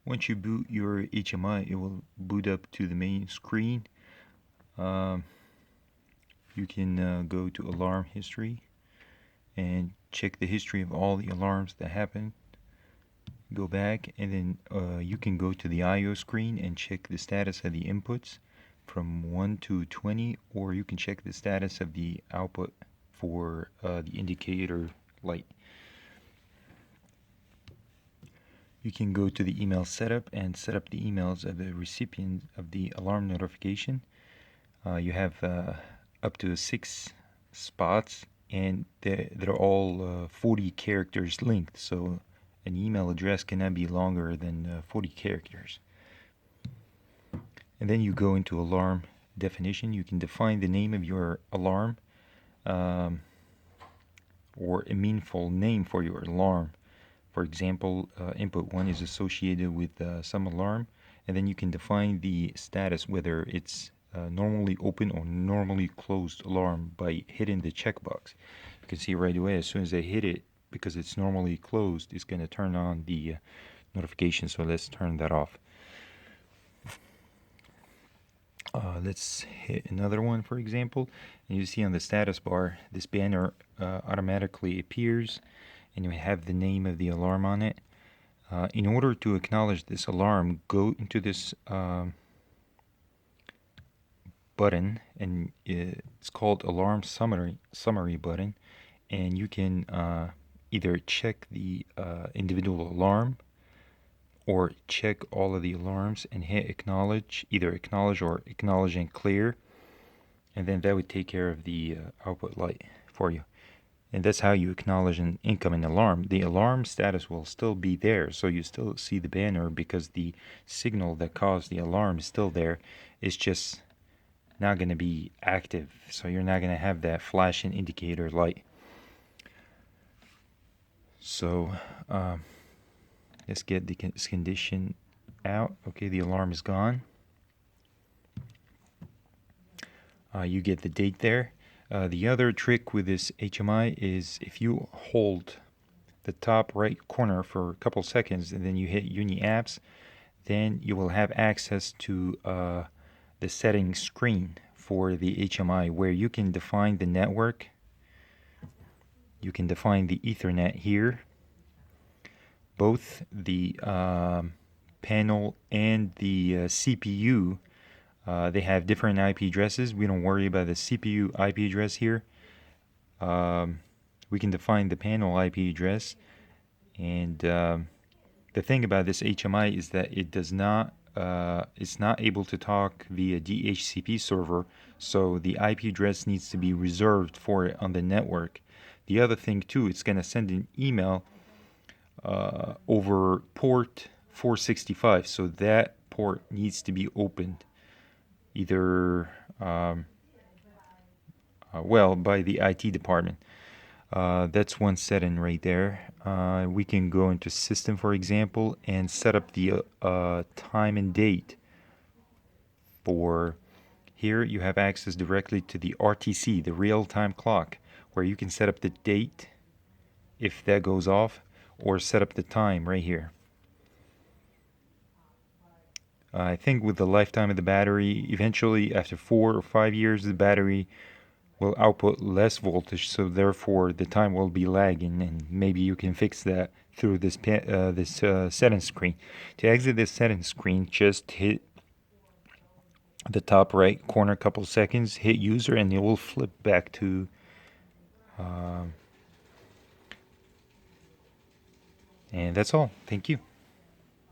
Once you boot your HMI, it will boot up to the main screen. Um, you can go to alarm history and check the history of all the alarms that happened. Go back, and then you can go to the I/O screen and check the status of the inputs from 1 to 20, or you can check the status of the output for the indicator light. You can go to the email setup and set up the emails of the recipient of the alarm notification. You have up to 6 spots, and they're all 40 characters length, so an email address cannot be longer than 40 characters. And then you go into alarm definition. You can define the name of your alarm, or a meaningful name for your alarm. For example, input 1 is associated with some alarm, and then you can define the status, whether it's normally open or normally closed alarm, by hitting the checkbox. You can see right away, as soon as I hit it, because it's normally closed, it's going to turn on the notification. So let's turn that off. Let's hit another one, for example, and you see on the status bar, this banner automatically appears, and you have the name of the alarm on it. In order to acknowledge this alarm, go into this button, and it's called Alarm Summary button, and you can either check the individual alarm or check all of the alarms and hit acknowledge, either acknowledge or acknowledge and clear, and then that would take care of the output light for you. And that's how you acknowledge an incoming alarm. The alarm status will still be there, so you still see the banner because the signal that caused the alarm is still there. It's just not going to be active, so you're not going to have that flashing indicator light. So let's get this condition out. Okay, the alarm is gone. You get the date there. The other trick with this HMI is if you hold the top right corner for a couple seconds and then you hit Uni Apps, then you will have access to the settings screen for the HMI, where you can define the network. You can define the Ethernet here. Both the panel and the CPU, they have different IP addresses. We don't worry about the CPU IP address here. We can define the panel IP address, and the thing about this HMI is that it does not it's not able to talk via DHCP server, so the IP address needs to be reserved for it on the network. The other thing too, it's going to send an email over port 465, so that port needs to be opened either by the IT department. That's one setting right there. We can go into system, for example, and set up the time and date. For here, you have access directly to the RTC, the real-time clock, where you can set up the date if that goes off, or set up the time right here. I think with the lifetime of the battery, eventually after 4 or 5 years, the battery will output less voltage, so therefore the time will be lagging, and maybe you can fix that through this settings screen. To exit this settings screen, just hit the top right corner a couple seconds, hit user, and it will flip back to and that's all. Thank you.